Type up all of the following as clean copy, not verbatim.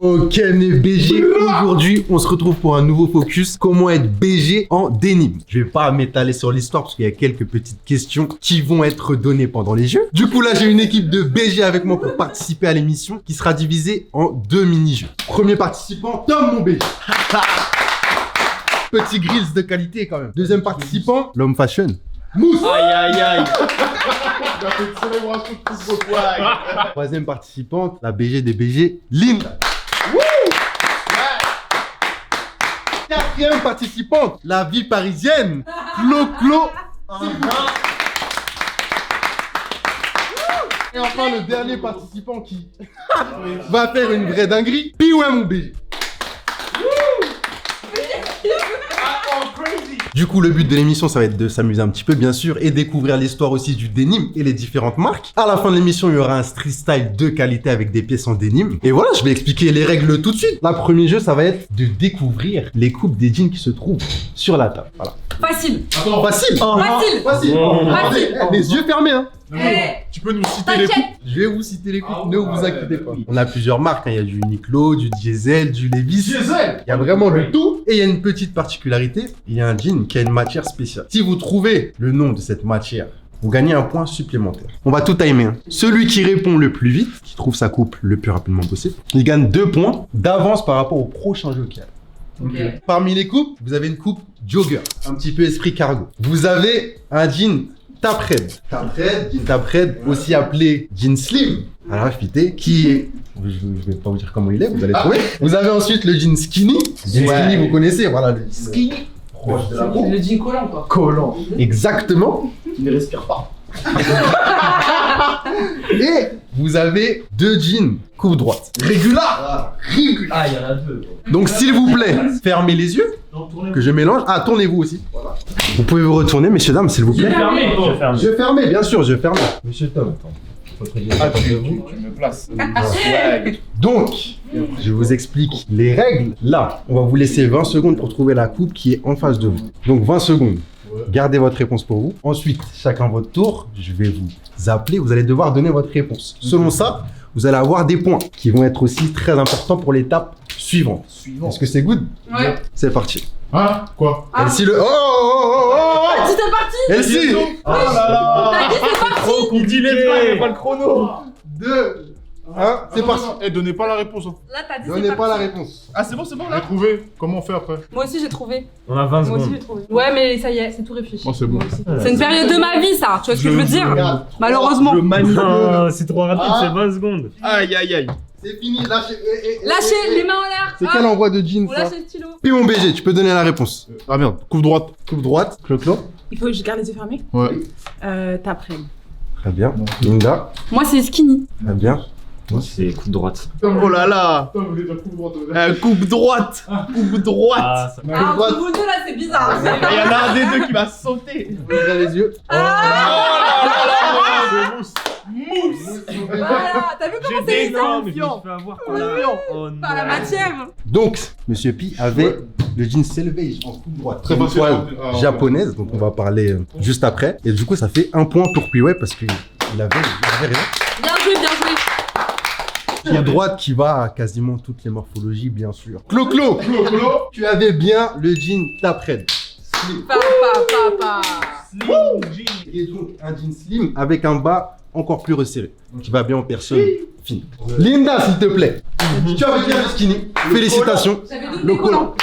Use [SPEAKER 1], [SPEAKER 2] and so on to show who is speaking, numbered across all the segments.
[SPEAKER 1] Ok, mes BG, aujourd'hui, on se retrouve pour un nouveau focus. Comment être BG en denim. Je vais pas m'étaler sur l'histoire parce qu'il y a quelques petites questions qui vont être données pendant les jeux. Du coup, là, j'ai une équipe de BG avec moi pour participer à l'émission qui sera divisée en 2 mini-jeux. Premier participant, Tom, mon BG. Petit grills de qualité quand même. Deuxième participant, l'homme fashion. Mousse.
[SPEAKER 2] Aïe aïe aïe.
[SPEAKER 1] Troisième participante, la BG des BG, Linda. Quatrième participante, la ville parisienne, Clo. Et enfin le dernier participant qui va faire une vraie dinguerie, Piouin mon BG. Du coup, le but de l'émission, ça va être de s'amuser un petit peu, bien sûr, et découvrir l'histoire aussi du denim et les différentes marques. À la fin de l'émission, il y aura un street style de qualité avec des pièces en denim. Et voilà, je vais expliquer les règles tout de suite. Le premier jeu, ça va être de découvrir les coupes des jeans qui se trouvent sur la table. Voilà.
[SPEAKER 3] Facile.
[SPEAKER 1] Attends, facile.
[SPEAKER 3] Facile.
[SPEAKER 1] Facile.
[SPEAKER 3] Facile.
[SPEAKER 1] Les yeux fermés, hein.
[SPEAKER 2] Tu peux nous citer les coupes?
[SPEAKER 1] Je vais vous citer les coupes, ne vous inquiétez pas. On a plusieurs marques, hein. Il y a du Uniqlo, du Diesel, du Levi's.
[SPEAKER 2] Diesel.
[SPEAKER 1] Il y a vraiment le tout. Et il y a une petite particularité, il y a un jean qui a une matière spéciale. Si vous trouvez le nom de cette matière, vous gagnez un point supplémentaire. On va tout timer. Hein. Celui qui répond le plus vite, qui trouve sa coupe le plus rapidement possible, il gagne 2 points d'avance par rapport au prochain joker.
[SPEAKER 3] Okay.
[SPEAKER 1] Parmi les coupes, vous avez une coupe jogger, un petit peu esprit cargo. Vous avez un jean Tapred. Jean Tapred, aussi appelé jean slim, à la fité, qui est... Je vais pas vous dire comment il est, vous allez trouver. Vous avez ensuite le jean skinny. Jean skinny, vous connaissez, voilà. Le skinny. Proche de la peau.
[SPEAKER 3] Le jean collant, quoi.
[SPEAKER 1] Collant. Exactement.
[SPEAKER 2] Qui ne respire pas.
[SPEAKER 1] Et vous avez 2 jeans coupe droite. Régular. Régular.
[SPEAKER 2] Ah, il y en a 2.
[SPEAKER 1] Donc, s'il vous plaît, fermez les yeux. Que je mélange. Ah, tournez-vous aussi. Voilà. Vous pouvez vous retourner, messieurs, dames, s'il vous plaît. Je ferme, bien sûr, je ferme. Monsieur Tom, attends.
[SPEAKER 2] Tu me places.
[SPEAKER 1] Donc, je vous explique les règles. Là, on va vous laisser 20 secondes pour trouver la coupe qui est en face de vous. Donc, 20 secondes. Gardez votre réponse pour vous. Ensuite, chacun votre tour, je vais vous appeler. Vous allez devoir donner votre réponse. Selon ça, vous allez avoir des points qui vont être aussi très importants pour l'étape suivante. Est-ce que c'est good?
[SPEAKER 3] Ouais.
[SPEAKER 1] C'est parti.
[SPEAKER 2] Hein? Quoi?
[SPEAKER 1] Elsie le... Oh
[SPEAKER 3] T'as dit c'est parti.
[SPEAKER 1] Elsie.
[SPEAKER 2] Oh là là.
[SPEAKER 3] T'as dit c'est parti.
[SPEAKER 2] Il est pas le chrono.
[SPEAKER 1] 2, 1, c'est parti.
[SPEAKER 2] Eh, donnez pas la réponse. Hein.
[SPEAKER 3] Là, t'as dit
[SPEAKER 1] Donnez
[SPEAKER 3] c'est
[SPEAKER 1] pas la
[SPEAKER 3] parti.
[SPEAKER 1] réponse.
[SPEAKER 2] Ah, c'est bon là? J'ai trouvé. Comment on fait après?
[SPEAKER 3] Moi aussi, j'ai trouvé.
[SPEAKER 4] On a 20
[SPEAKER 3] Moi aussi,
[SPEAKER 4] secondes.
[SPEAKER 3] j'ai trouvé. Ouais, mais ça y est, c'est tout réfléchi.
[SPEAKER 2] Oh, c'est bon.
[SPEAKER 3] Moi aussi. C'est une période de ma vie, ça. Tu vois ce que je veux dire?
[SPEAKER 1] Regarde.
[SPEAKER 3] Malheureusement.
[SPEAKER 2] Je manie.
[SPEAKER 4] Non, c'est trop rapide,
[SPEAKER 1] Ah.
[SPEAKER 4] c'est 20 secondes.
[SPEAKER 2] Aïe aïe aïe.
[SPEAKER 1] C'est fini, lâchez.
[SPEAKER 3] Lâchez les mains en l'air.
[SPEAKER 1] C'est
[SPEAKER 3] Hop.
[SPEAKER 1] quel envoi de jeans
[SPEAKER 3] On
[SPEAKER 1] ça?
[SPEAKER 3] lâche le stylo.
[SPEAKER 1] Puis mon BG, tu peux donner la réponse.
[SPEAKER 2] Ah merde, coupe droite.
[SPEAKER 1] Coupe droite, Clo-Clo.
[SPEAKER 3] Il faut que je garde les yeux fermés.
[SPEAKER 2] Ouais.
[SPEAKER 3] T'apprends.
[SPEAKER 1] Très bien. Linda.
[SPEAKER 3] Moi, c'est skinny.
[SPEAKER 1] Très bien.
[SPEAKER 4] Moi, c'est coup de droite.
[SPEAKER 2] Oh là là. Coupe droite. Coupe droite.
[SPEAKER 4] Ah, ça...
[SPEAKER 3] Ah,
[SPEAKER 1] droite.
[SPEAKER 3] entre vous deux, là, c'est bizarre.
[SPEAKER 2] Il y en a un des deux qui va sauter.
[SPEAKER 1] Ouvrez les yeux.
[SPEAKER 2] Mousse.
[SPEAKER 3] Voilà. T'as vu comment c'est
[SPEAKER 2] J'ai des
[SPEAKER 3] bizarre?
[SPEAKER 2] noms.
[SPEAKER 4] mais je me suis fait avoir par Oh non.
[SPEAKER 3] Par la matière.
[SPEAKER 1] Donc, Monsieur Pi avait le jean Selvage en coupe droite.
[SPEAKER 2] Très
[SPEAKER 1] Une
[SPEAKER 2] facile.
[SPEAKER 1] toile
[SPEAKER 2] Ah, ouais.
[SPEAKER 1] japonaise, donc on va parler juste après. Et du coup, ça fait 1 point pour Piouet parce qu'il avait raison.
[SPEAKER 3] Bien joué, bien joué.
[SPEAKER 1] Pied droite qui va à quasiment toutes les morphologies, bien sûr. Clo-Clo, tu avais bien le jean Tapred. Slim.
[SPEAKER 3] Papa.
[SPEAKER 1] Qui est donc un jean slim avec un bas encore plus resserré. Qui va bien aux personnes fines. Linda, s'il te plaît. Tu avais bien le skinny. Félicitations.
[SPEAKER 3] J'avais
[SPEAKER 1] Le
[SPEAKER 3] doublé
[SPEAKER 1] collant.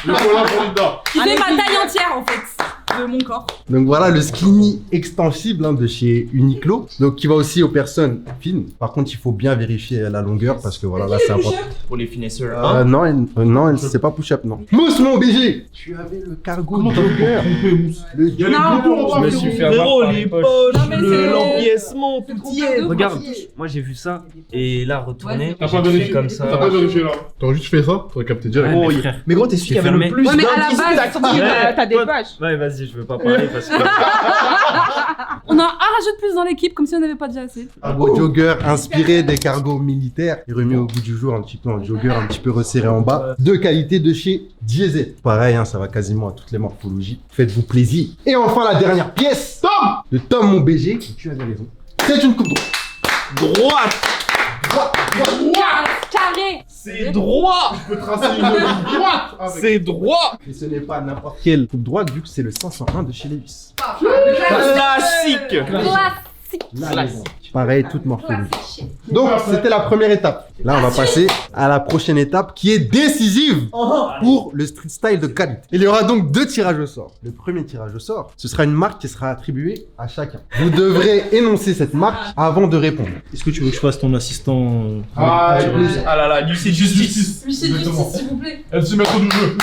[SPEAKER 2] Le collant pour Linda.
[SPEAKER 3] Qui fait ma taille entière, en fait, de mon corps.
[SPEAKER 1] Donc voilà le skinny extensible de chez Uniqlo. Donc qui va aussi aux personnes fines. Par contre, il faut bien vérifier la longueur parce que voilà, là c'est important.
[SPEAKER 4] Pour les finesseurs.
[SPEAKER 1] Non, c'est pas push-up, non. Mousse, mon BG. Tu avais le cargo jogger. Le
[SPEAKER 2] Il y a les
[SPEAKER 3] Non.
[SPEAKER 2] boutons en
[SPEAKER 4] Je me
[SPEAKER 2] bas.
[SPEAKER 4] suis fait avoir par les poches.
[SPEAKER 3] Non, mais c'est-
[SPEAKER 2] l'empiècement,
[SPEAKER 3] C'est trop cadeau.
[SPEAKER 4] Regarde, moi j'ai vu ça et là retourner,
[SPEAKER 3] Ouais,
[SPEAKER 2] T'as
[SPEAKER 4] j'ai
[SPEAKER 2] pas
[SPEAKER 4] fait
[SPEAKER 2] vérifié
[SPEAKER 4] comme ça.
[SPEAKER 2] T'as pas vérifié là. T'aurais juste fait ça, t'aurais capté direct.
[SPEAKER 4] Ouais, mais frère.
[SPEAKER 5] Mais gros, t'es celui
[SPEAKER 4] J'ai
[SPEAKER 5] qui avait
[SPEAKER 4] fermé.
[SPEAKER 5] le plus
[SPEAKER 3] Ouais, mais à la
[SPEAKER 5] d'indices.
[SPEAKER 3] base, t'as des
[SPEAKER 4] Toi-
[SPEAKER 3] pages.
[SPEAKER 4] Ouais, vas-y, je veux pas parler parce que.
[SPEAKER 3] On a un rageux de plus dans l'équipe, comme si on n'avait pas déjà assez.
[SPEAKER 1] cargo jogger inspiré des cargos militaires et remis au goût du jour un petit peu en jogger un petit peu resserré en bas. De qualité de chez Diesel. Pareil, hein, ça va quasiment à toutes les morphologies. Faites-vous plaisir. Et enfin la dernière pièce.
[SPEAKER 2] Tom.
[SPEAKER 1] De Tom, mon BG. Tu avais raison. C'est une coupe droite.
[SPEAKER 2] Droite.
[SPEAKER 1] Droite.
[SPEAKER 3] Yes. Carré.
[SPEAKER 2] C'est droit. Je peux tracer une ligne droite. C'est droit.
[SPEAKER 1] Et ce n'est pas n'importe quelle coupe droite vu que c'est le 501 de chez Levis.
[SPEAKER 2] Classique.
[SPEAKER 1] Pareil, toute morphologie. Donc, c'était la première étape. Là, on va passer à la prochaine étape qui est décisive pour le street style de qualité. Il y aura donc 2 tirages au sort. Le premier tirage au sort, ce sera une marque qui sera attribuée à chacun. Vous devrez énoncer cette marque avant de répondre.
[SPEAKER 5] Est-ce que tu veux que je fasse ton assistant
[SPEAKER 2] Ah là là, Lucide Justice.
[SPEAKER 3] Lucide Justice, s'il vous plaît.
[SPEAKER 2] Elle se met au jeu.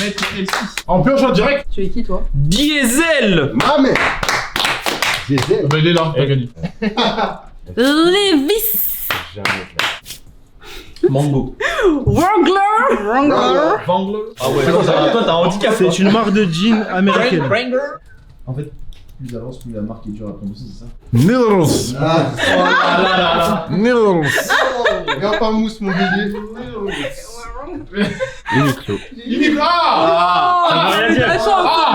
[SPEAKER 2] Maître L6. En pioche en direct.
[SPEAKER 3] Tu es qui, toi?
[SPEAKER 4] Diesel.
[SPEAKER 1] Ah, mais Diesel.
[SPEAKER 2] Bah, il est là, t'as gagné.
[SPEAKER 3] Levis.
[SPEAKER 4] Mango.
[SPEAKER 3] Wrangler.
[SPEAKER 2] Wrangler.
[SPEAKER 4] Ah ouais, toi t'as un handicap.
[SPEAKER 5] C'est une marque de jean américaine.
[SPEAKER 6] En fait, plus avance, plus la marque est dure à prononcer, c'est ça?
[SPEAKER 2] Nils.
[SPEAKER 1] Ah,
[SPEAKER 2] Nils.
[SPEAKER 1] regarde pas mousse, mon bébé. Uniqlo.
[SPEAKER 2] Uniqlo.
[SPEAKER 4] Ça veut rien dire.
[SPEAKER 3] La chance.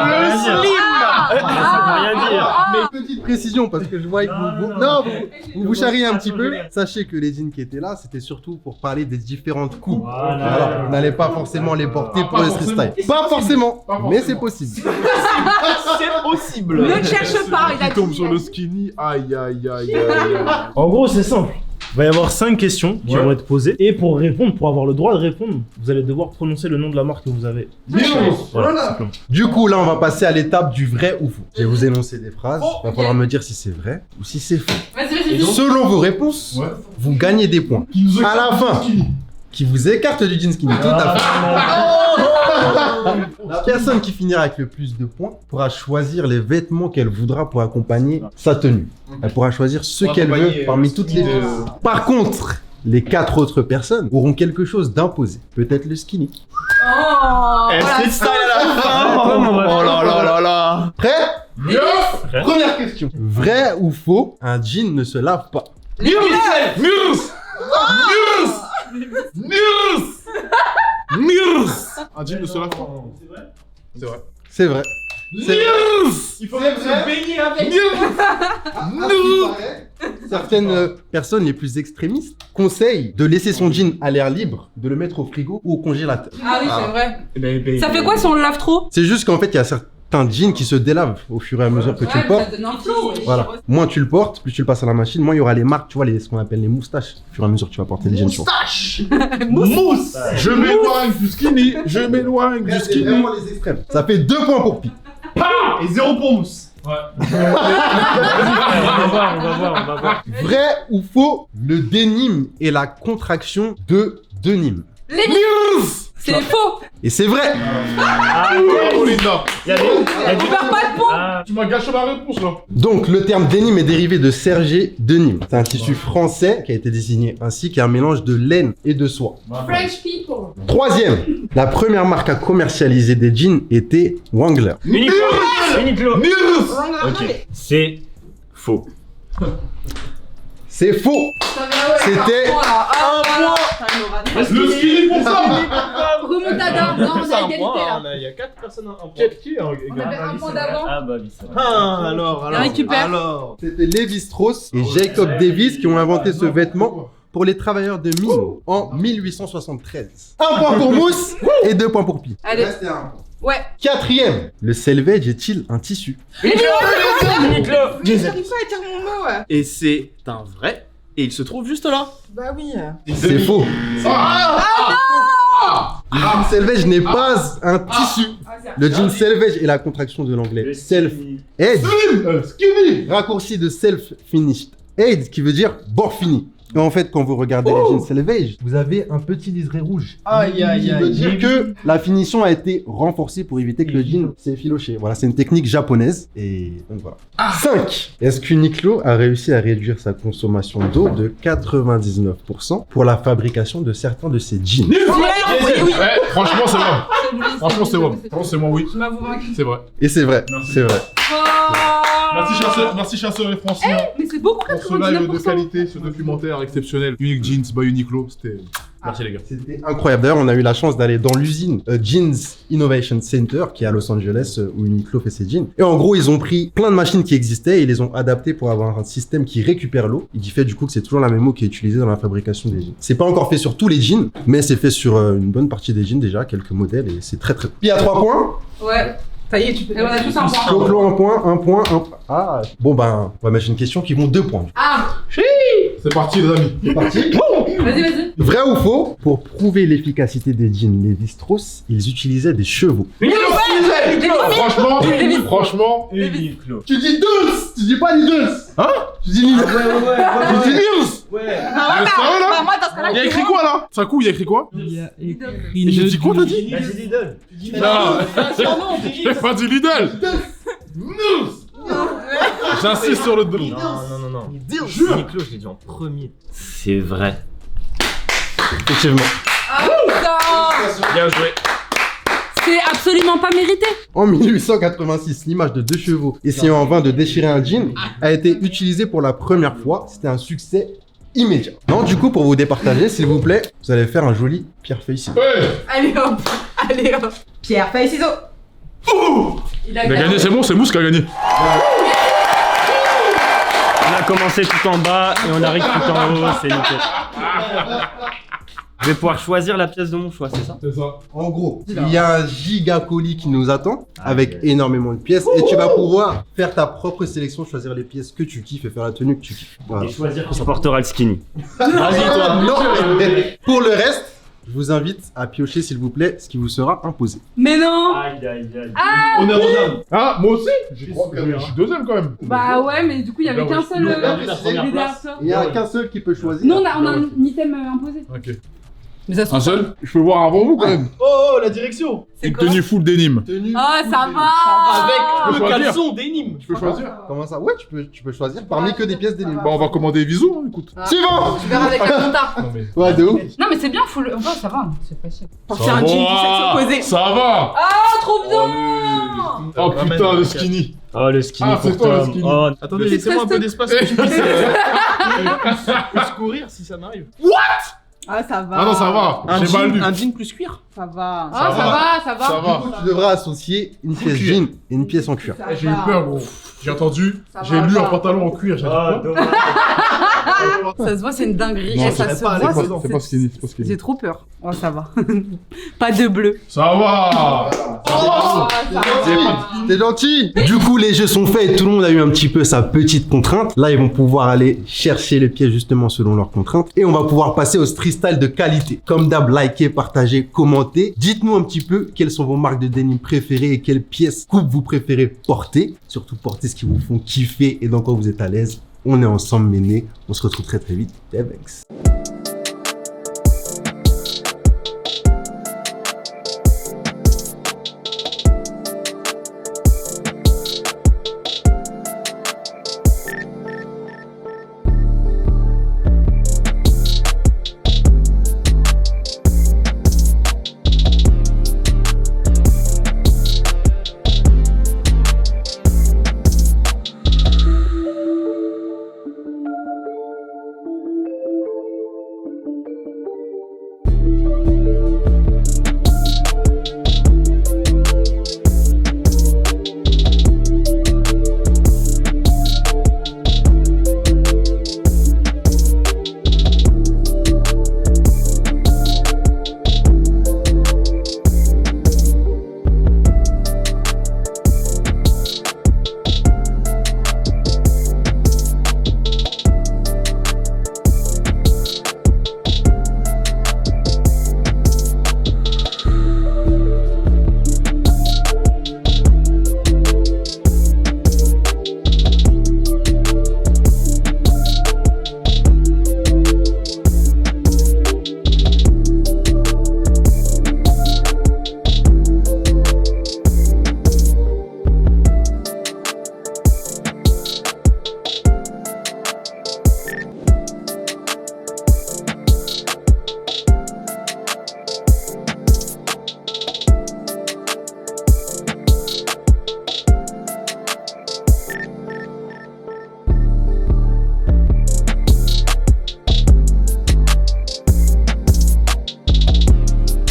[SPEAKER 2] Le slim.
[SPEAKER 4] Ça veut rien dire.
[SPEAKER 1] Mais petite précision, parce que je vois que vous charriez un petit peu. Sachez que les jeans qui étaient là, c'était surtout pour parler des différentes coupes. Voilà. Vous n'allez pas forcément les porter pour le street style. Pas forcément, mais c'est possible.
[SPEAKER 4] C'est possible.
[SPEAKER 3] Ne cherche pas, il a
[SPEAKER 2] Il tombe
[SPEAKER 3] dit.
[SPEAKER 2] sur le skinny. Aïe.
[SPEAKER 5] En gros, c'est simple. Il va y avoir 5 questions qui vont être posées. Et pour répondre, pour avoir le droit de répondre, vous allez devoir prononcer le nom de la marque que vous avez. Voilà, simplement.
[SPEAKER 1] Du coup, là, on va passer à l'étape du vrai ou faux. Je vais vous énoncer des phrases. Il va falloir me dire si c'est vrai ou si c'est faux.
[SPEAKER 3] Vas-y.
[SPEAKER 1] Selon vos réponses, vous gagnez des points. À la fin, qui vous écarte du jean skinny. Tout à fait. La personne qui finira avec le plus de points pourra choisir les vêtements qu'elle voudra pour accompagner sa tenue. Elle pourra choisir ce qu'elle veut parmi toutes les pièces. Par contre, les 4 autres personnes auront quelque chose d'imposé. Peut-être le skinny.
[SPEAKER 3] Oh.
[SPEAKER 2] Street style à la fin. Oh là là.
[SPEAKER 1] Prêt?
[SPEAKER 2] Yes.
[SPEAKER 1] Première question. Vrai ou faux, un jean ne se lave pas?
[SPEAKER 2] Nils. Un jean ne se lave pas. C'est vrai.
[SPEAKER 1] C'est vrai. C'est vrai.
[SPEAKER 2] Il faut même se baigner avec.
[SPEAKER 1] Certaines personnes les plus extrémistes conseillent de laisser son jean à l'air libre, de le mettre au frigo ou au congélateur.
[SPEAKER 3] Ah oui, c'est vrai. Ça fait quoi si on le lave trop?
[SPEAKER 1] C'est juste qu'en fait, il y a certains jeans qui se délavent au fur et à mesure que tu le portes.
[SPEAKER 3] Ça donne un flow.
[SPEAKER 1] Voilà. Moins tu le portes, plus tu le passes à la machine, moins il y aura les marques, tu vois, ce qu'on appelle les moustaches, au fur et à mesure que tu vas porter les jeans.
[SPEAKER 2] Mousse. Je m'éloigne du skinny. Je m'éloigne du
[SPEAKER 1] C'est
[SPEAKER 2] skinny.
[SPEAKER 1] vraiment les extrêmes. Ça fait 2 points pour Pi.
[SPEAKER 2] Et 0 pour Mousse. Ouais.
[SPEAKER 5] On va voir.
[SPEAKER 1] Vrai ou faux, le dénime est la contraction de denim.
[SPEAKER 3] C'est faux.
[SPEAKER 1] Et c'est vrai.
[SPEAKER 2] Oh Linda.
[SPEAKER 4] Il y a
[SPEAKER 3] Tu perds pas de points.
[SPEAKER 4] Ah,
[SPEAKER 2] Tu m'as gâché ma réponse là.
[SPEAKER 1] Donc le terme denim est dérivé de serger denim. C'est un tissu français qui a été désigné ainsi, qui est un mélange de laine et de soie.
[SPEAKER 3] French people.
[SPEAKER 1] Troisième, la première marque à commercialiser des jeans était Wrangler.
[SPEAKER 4] Uniqlo.
[SPEAKER 3] Ok.
[SPEAKER 4] C'est faux.
[SPEAKER 1] C'est faux. C'était
[SPEAKER 3] un point.
[SPEAKER 2] Le skinny pour ça.
[SPEAKER 3] Remontada. Non, on a égalité là.
[SPEAKER 5] Il y a 4 personnes à un point.
[SPEAKER 3] On avait un point d'avant.
[SPEAKER 4] Ah bah oui, ça.
[SPEAKER 5] Alors.
[SPEAKER 3] Il récupère.
[SPEAKER 1] C'était Levi Strauss et Jacob Davis qui ont inventé ce vêtement pour les travailleurs de mine en 1873. 1 point pour Mousse et 2 points pour Pi.
[SPEAKER 3] Allez. Ouais.
[SPEAKER 1] Quatrième, le selvage est-il un tissu?
[SPEAKER 4] Uniqlo.
[SPEAKER 3] J'arrive pas à dire mon mot.
[SPEAKER 6] Et c'est un vrai, et il se trouve juste là.
[SPEAKER 3] Bah oui.
[SPEAKER 1] C'est faux. Le jean selvage n'est pas un tissu. Le jean selvage est la contraction de l'anglais self-aid,
[SPEAKER 2] Skinny.
[SPEAKER 1] raccourci de self-finished aid, qui veut dire bord fini. Et en fait, quand vous regardez les jeans selvage, vous avez un petit liseré rouge. Qui veut dire que la finition a été renforcée pour éviter que le jean s'effiloche. Voilà, c'est une technique japonaise. Et donc voilà. 5. Est-ce qu'Uniqlo a réussi à réduire sa consommation d'eau de 99% pour la fabrication de certains de ses jeans?
[SPEAKER 2] Ouais, franchement c'est vrai. Franchement c'est vrai. Franchement c'est moi oui.
[SPEAKER 3] Je m'avoue vaincu.
[SPEAKER 2] C'est vrai.
[SPEAKER 1] Et c'est vrai, c'est vrai.
[SPEAKER 2] Merci chasseurs et franciens
[SPEAKER 3] Mais c'est beaucoup,
[SPEAKER 2] pour ce live de
[SPEAKER 3] 99%.
[SPEAKER 2] qualité, ce documentaire exceptionnel. Unique Jeans by Uniqlo, c'était Merci les gars.
[SPEAKER 1] C'était incroyable. D'ailleurs, on a eu la chance d'aller dans l'usine Jeans Innovation Center qui est à Los Angeles où Uniqlo fait ses jeans. Et en gros, ils ont pris plein de machines qui existaient et ils les ont adaptées pour avoir un système qui récupère l'eau et qui fait du coup que c'est toujours la même eau qui est utilisée dans la fabrication des jeans. C'est pas encore fait sur tous les jeans, mais c'est fait sur une bonne partie des jeans déjà, quelques modèles et c'est très très. Puis à 3 points.
[SPEAKER 3] Ouais.
[SPEAKER 7] Ça y est, tu peux.
[SPEAKER 3] Et on a tous un point.
[SPEAKER 1] Clo-Clo, un point. Ah, bon ben, on va mettre une question qui vont 2 points.
[SPEAKER 3] Ah,
[SPEAKER 2] C'est parti les amis.
[SPEAKER 1] C'est parti.
[SPEAKER 3] vas-y.
[SPEAKER 1] Vrai ou faux? Pour prouver l'efficacité des jeans Lévi-Strauss, ils utilisaient des chevaux.
[SPEAKER 2] Franchement,
[SPEAKER 4] Uniqlo.
[SPEAKER 1] Tu dis Dulce, tu dis pas Lidl. Hein? Tu dis Lidl.
[SPEAKER 2] tu dis Nils.
[SPEAKER 6] Ouais.
[SPEAKER 2] Mais sérieux là
[SPEAKER 3] Bah, moi, dans ce cas-là,
[SPEAKER 2] Il y a écrit quoi là Sakou, il y a écrit quoi
[SPEAKER 3] Il y a
[SPEAKER 2] Et j'ai dit quoi t'as dit
[SPEAKER 4] Bah, j'ai Lidl.
[SPEAKER 2] Non, j'ai pas dit Lidl. J'insiste sur le Lidl.
[SPEAKER 4] Non. Uniqlo, je l'ai dit en premier. C'est vrai.
[SPEAKER 1] Effectivement.
[SPEAKER 3] Ah, putain.
[SPEAKER 2] Bien joué.
[SPEAKER 3] C'est absolument pas mérité.
[SPEAKER 1] En 1886, l'image de 2 chevaux essayant en vain de déchirer un jean a été utilisée pour la première fois. C'était un succès immédiat. Non, du coup, pour vous départager, s'il vous plaît, vous allez faire un joli pierre-feuille-ciseaux.
[SPEAKER 7] Allez hop. Pierre, feuille, ciseaux.
[SPEAKER 3] Il a
[SPEAKER 2] Il a gagné, c'est bon, c'est Mousse qui a gagné.
[SPEAKER 4] On a commencé tout en bas et on arrive tout en haut, c'est nickel. Je vais pouvoir choisir la pièce de mon choix, c'est ça?
[SPEAKER 2] C'est ça.
[SPEAKER 1] En gros, il y a un giga colis qui nous attend avec énormément de pièces et tu vas pouvoir faire ta propre sélection, choisir les pièces que tu kiffes et faire la tenue que tu kiffes. Voilà.
[SPEAKER 4] Et choisir qui portera le skinny.
[SPEAKER 1] Vas-y toi. Non. Pour le reste, je vous invite à piocher s'il vous plaît ce qui vous sera imposé.
[SPEAKER 3] Mais non.
[SPEAKER 4] Aïe.
[SPEAKER 6] Honneur aux dames.
[SPEAKER 2] Ah, moi aussi je suis deuxième quand même.
[SPEAKER 3] Bah ouais, mais du coup, il y avait qu'un seul.
[SPEAKER 1] Il y a qu'un seul qui peut choisir.
[SPEAKER 3] Nous, on a un item imposé.
[SPEAKER 2] Ok.
[SPEAKER 3] Mais ça se
[SPEAKER 2] Un seul Je peux voir avant vous quand même.
[SPEAKER 6] Oh, la direction.
[SPEAKER 7] C'est
[SPEAKER 2] Une
[SPEAKER 7] quoi?
[SPEAKER 2] tenue full d'énime.
[SPEAKER 1] Tenue.
[SPEAKER 3] Oh, ça va.
[SPEAKER 2] Je
[SPEAKER 6] Avec
[SPEAKER 2] peux
[SPEAKER 6] le
[SPEAKER 2] choisir.
[SPEAKER 6] caleçon d'énime.
[SPEAKER 2] Tu peux choisir.
[SPEAKER 1] Comment ça? Ouais, tu peux choisir parmi que des pièces d'énime.
[SPEAKER 2] Bah on va commander Visou, hein, écoute.
[SPEAKER 1] Suivant.
[SPEAKER 3] Tu verras avec la compta.
[SPEAKER 2] Non mais...
[SPEAKER 1] Ouais, de ouf.
[SPEAKER 3] Non, mais c'est bien, faut le. Enfin, ça va, c'est facile.
[SPEAKER 7] Porter un jean pour sexe opposé.
[SPEAKER 2] Ça va.
[SPEAKER 3] Ah, trop bien.
[SPEAKER 2] Oh putain, le skinny.
[SPEAKER 4] Oh, le skinny
[SPEAKER 2] Ah, c'est
[SPEAKER 4] pour
[SPEAKER 2] toi, le
[SPEAKER 4] Tom.
[SPEAKER 2] skinny.
[SPEAKER 4] Oh,
[SPEAKER 6] Attendez, laissez-moi un peu d'espace que je puisse courir si ça m'arrive.
[SPEAKER 7] Ah, ça va.
[SPEAKER 2] Ah non, ça va. J'ai mal lu.
[SPEAKER 6] Un jean plus cuir.
[SPEAKER 7] Ça va.
[SPEAKER 3] Ah, ça va.
[SPEAKER 2] Ça va.
[SPEAKER 1] Tu devras associer une pièce
[SPEAKER 2] cuir.
[SPEAKER 1] jean et une pièce en cuir.
[SPEAKER 7] Ça
[SPEAKER 2] J'ai eu
[SPEAKER 7] va.
[SPEAKER 2] peur, gros. J'ai entendu.
[SPEAKER 3] Ça
[SPEAKER 2] J'ai
[SPEAKER 3] va
[SPEAKER 2] lu
[SPEAKER 3] pas.
[SPEAKER 2] un pantalon en cuir. J'ai dit
[SPEAKER 4] Ah,
[SPEAKER 2] quoi
[SPEAKER 4] dommage.
[SPEAKER 7] Ça se voit, c'est une dinguerie.
[SPEAKER 2] Non,
[SPEAKER 7] Et ça
[SPEAKER 2] c'est
[SPEAKER 7] se
[SPEAKER 6] pas
[SPEAKER 7] voit,
[SPEAKER 6] les
[SPEAKER 2] C'est pas skinny, c'est pas skinny.
[SPEAKER 7] J'ai trop peur. Oh, ça va. Pas de bleu.
[SPEAKER 2] Ça va.
[SPEAKER 3] Oh, ça va.
[SPEAKER 1] T'es gentil. Du coup, les jeux sont faits et tout le monde a eu un petit peu sa petite contrainte. Là, ils vont pouvoir aller chercher les pièces justement selon leurs contraintes. Et on va pouvoir passer au street style de qualité. Comme d'hab, likez, partagez, commentez. Dites-nous un petit peu quelles sont vos marques de denim préférées et quelles pièces coupe vous préférez porter. Surtout porter ce qui vous font kiffer et dans quoi vous êtes à l'aise. On est ensemble, Méné. On se retrouve très très vite. Thanks.